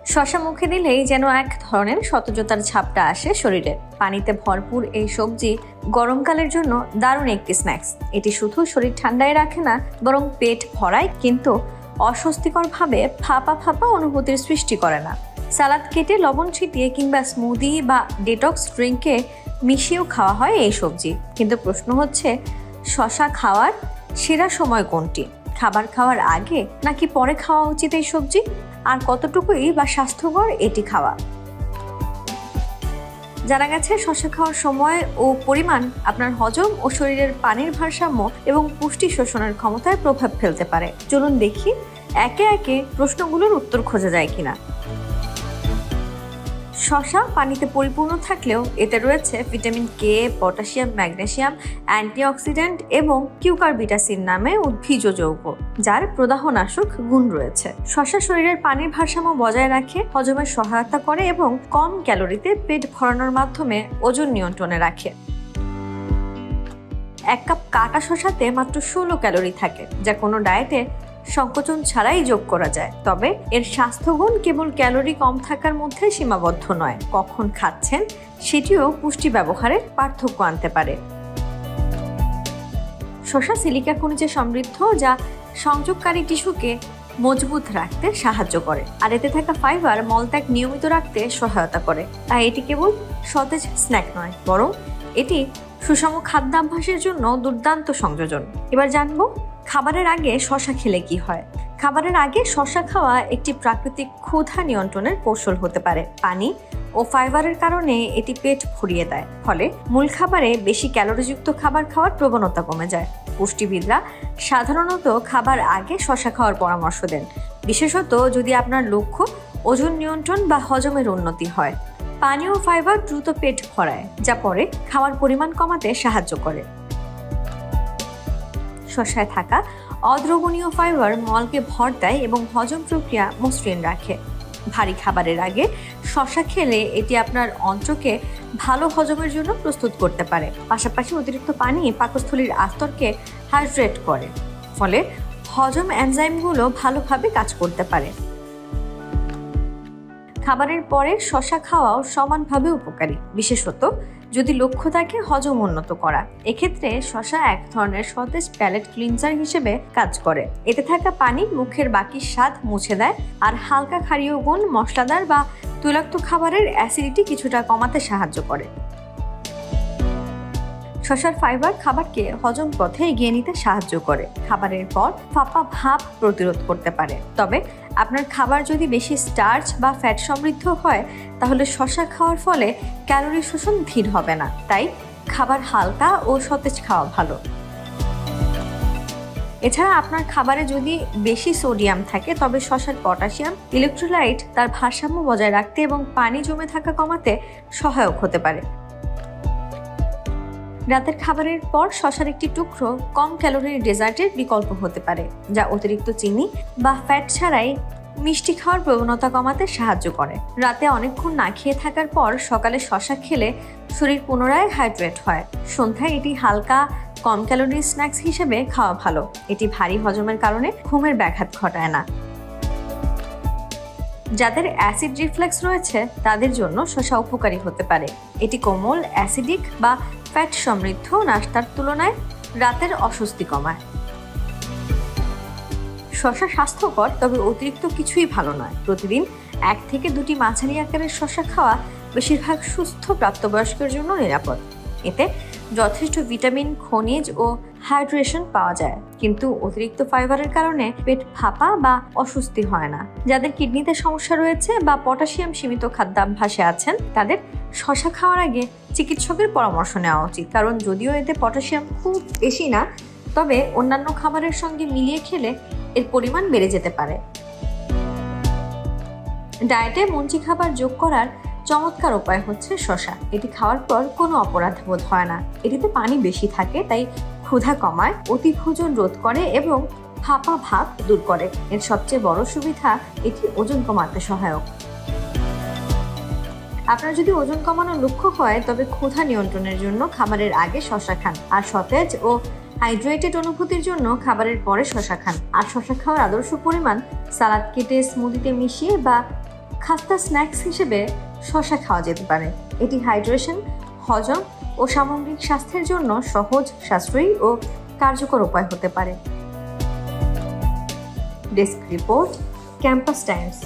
শসা মুখে দিলেই যেন এক ধরনের সতেজতার ছাপটা আসে শরীরে। পানিতে ভরপুর এই সবজি গরমকালের জন্য দারুণ একটি স্ন্যাক্স। এটি শুধু শরীর ঠান্ডায় রাখে না, বরং পেট ভরায়, কিন্তু অস্বস্তিকরভাবে ফাঁপা ফাঁপা অনুভূতির সৃষ্টি করে না। সালাদ কেটে লবণ ছিটিয়ে কিংবা স্মুদি বা ডিটক্স ড্রিঙ্কে মিশিয়েও খাওয়া হয় এই সবজি। কিন্তু প্রশ্ন হচ্ছে, শসা খাওয়ার সেরা সময় কোনটি? খাবার খাওয়ার আগে নাকি পরে খাওয়া উচিত এই সবজি? আর কতটুকুই বা স্বাস্থ্যকর এটি খাওয়া? জানা গেছে শসা খাওয়ার সময় ও পরিমাণ আপনার হজম ও শরীরের পানির ভারসাম্য এবং পুষ্টি শোষণের ক্ষমতায় প্রভাব ফেলতে পারে। চলুন দেখি একে একে প্রশ্নগুলোর উত্তর খোঁজা যায় কিনা। শসা পানিতে পরিপূর্ণ থাকলেও এতে রয়েছে vitamin K, potassium, magnesium, antioxidant এবং কিউকারবিটাসিন নামে উদ্ভিজ্জ যৌগ, যার প্রদাহনাশক গুণ রয়েছে। শসা শরীরের পানির ভারসাম্য বজায় রাখে, হজমের সহায়তা করে এবং কম ক্যালোরিতে পেট ভরানোর মাধ্যমে ওজন নিয়ন্ত্রণে রাখে। 1 কাপ কাটা শসাতে মাত্র 16 ক্যালোরি থাকে, যা কোনো ডায়েটে সংকোচন ছাড়াই যোগ করা যায়। তবে এর স্বাস্থ্যগুণ কেবল ক্যালোরি কম থাকার মধ্যে সীমাবদ্ধ নয়, কখন খাচ্ছেন সেটিও পুষ্টি ব্যবহারে পার্থক্য আনতে পারে। শসা সিলিকা খনিজে সমৃদ্ধ, যা সংযোগকারী টিস্যুকে মজবুত রাখতে সাহায্য করে, আর এতে থাকা ফাইবার মলত্যাগ নিয়মিত রাখতে সহায়তা করে। তাই এটি কেবল সতেজ স্ন্যাক নয়, বরং এটি সুষম খাদ্যাভ্যাসের জন্য দুর্দান্ত সংযোজন। এবার জানবো খাবারের আগে শসা খেলে কি হয়। খাবারের আগে শসা খাওয়া একটি প্রাকৃতিক ক্ষুধা নিয়ন্ত্রণের কৌশল হতে পারে। পানি ও ফাইবারের কারণে এটি পেট ভরিয়ে দেয়, ফলে মূল খাবারে বেশি ক্যালোরিযুক্ত খাবার খাওয়ার প্রবণতা কমে যায়। পুষ্টিবিদরা সাধারণত খাবার আগে শসা খাওয়ার পরামর্শ দেন, বিশেষত যদি আপনার লক্ষ্য ওজন নিয়ন্ত্রণ বা হজমের উন্নতি হয়। পানি ও ফাইবার দ্রুত পেট ভরায়, যা পরে খাওয়ার পরিমাণ কমাতে সাহায্য করে। শসায় থাকা অদ্রবণীয় ফাইবার মলকে ভর দেয় এবং হজম প্রক্রিয়া মসৃণ রাখে। ভারী খাবারের আগে শসা খেলে এটি আপনার অন্ত্রকে ভালো হজমের জন্য প্রস্তুত করতে পারে। পাশাপাশি অতিরিক্ত পানি পাকস্থলীর আস্তরকে হাইড্রেট করে, ফলে হজম এনজাইমগুলো ভালোভাবে কাজ করতে পারে। খাবারের পরে শসা খাওয়াও সমানভাবে উপকারী, বিশেষত যদি লক্ষ্য থাকে হজম উন্নত করা। এক্ষেত্রে শসা এক ধরনের সতেজ প্যালেট ক্লিনজার হিসেবে কাজ করে। এতে থাকা পানি মুখের বাকি স্বাদ মুছে দেয়, আর হালকা ক্ষারীয় গুণ মশলাদার বা তৈলাক্ত খাবারের অ্যাসিডিটি কিছুটা কমাতে সাহায্য করে। শসার ফাইবার খাবারকে হজম পথে এগিয়ে নিতে সাহায্য করে, খাবারের পর ফাঁপা ভাব প্রতিরোধ করতে পারে। তবে আপনার খাবার যদি বেশি স্টার্চ বা ফ্যাট সমৃদ্ধ হয়, তাহলে শসা খাওয়ার ফলে ক্যালোরি শোষণ ধীর হবে না। তাই খাবার হালকা ও সতেজ খাওয়া ভালো। এছাড়া আপনার খাবারে যদি বেশি সোডিয়াম থাকে, তবে শসার পটাশিয়াম ইলেকট্রোলাইট তার ভারসাম্য বজায় রাখতে এবং পানি জমে থাকা কমাতে সহায়ক হতে পারে। রাতের খাবারের পর শসার একটি টুকরো কম ক্যালোরির ডেজার্টের বিকল্প হতে পারে, যা অতিরিক্ত চিনি বা ফ্যাট ছাড়াই মিষ্টি খাওয়ার প্রবণতা কমাতে সাহায্য করে। রাতে অনেকক্ষণ না খেয়ে থাকার পর সকালে শসা খেলে শরীর পুনরায় হাইড্রেট হয়। সন্ধ্যায় এটি হালকা কম ক্যালোরির স্ন্যাক্স হিসেবে খাওয়া ভালো। এটি ভারী হজমের কারণে ঘুমের ব্যাঘাত ঘটায় না। যাদের অ্যাসিড রিফ্লেক্স রয়েছে তাদের জন্য শসা উপকারী হতে পারে। এটি কোমল, অ্যাসিডিক বা ফ্যাট সমৃদ্ধ নাস্তার তুলনায় রাতের অস্বস্তি কমায়। শসা স্বাস্থ্যকর, তবে অতিরিক্ত কিছুই ভালো নয়। প্রতিদিন 1 থেকে 2টি মাঝারি আকারের শসা খাওয়া বেশিরভাগ সুস্থ প্রাপ্তবয়স্কের জন্য নিরাপদ। এতে যথেষ্ট ভিটামিন, খনিজ ও হাইড্রেশন পাওয়া যায়, কিন্তু অতিরিক্ত ফাইবারের কারণে পেট ফাঁপা বা অস্বস্তি হয় না। যাদের কিডনিতে সমস্যা রয়েছে বা পটাশিয়াম সীমিত খাদ্যাভ্যাসে আছেন, তাদের শসা খাওয়ার আগে চিকিৎসকের পরামর্শ নেওয়া উচিত, কারণ যদিও এতে পটাশিয়াম খুব বেশি না, তবে অন্যান্য খাবারের সঙ্গে মিলিয়ে খেলে এর পরিমাণ বেড়ে যেতে পারে। ডায়েটে মঞ্চি খাবার যোগ করার চমৎকার উপায় হচ্ছে শসা। এটি খাওয়ার পর কোনো অপরাধ বোধ হয় না। এটিতে পানি বেশি থাকে, তাই ক্ষুধা কমায়, অতিভোজন রোধ করে এবং ফাঁপা ভাব দূর করে। এর সবচেয়ে বড় সুবিধা, এটি ওজন কমাতে সহায়ক। আপনার যদি ওজন কমানোর লক্ষ্য হয়, তবে ক্ষুধা নিয়ন্ত্রণের জন্য খাবারের আগে শসা খান, আর সতেজ ও হাইড্রেটেড অনুভূতির জন্য খাবারের পরে শসা খান। আর শসা খাওয়ার আদর্শ পরিমাণ সালাদ কেটে স্মুদিতে মিশিয়ে বা খাস্তা স্ন্যাক্স হিসেবে শসা খাওয়া যেতে পারে। এটি হাইড্রেশন, হজম ও সামগ্রিক স্বাস্থ্যের জন্য সহজ, সাশ্রয়ী ও কার্যকর উপায় হতে পারে। Desk report, campus Times.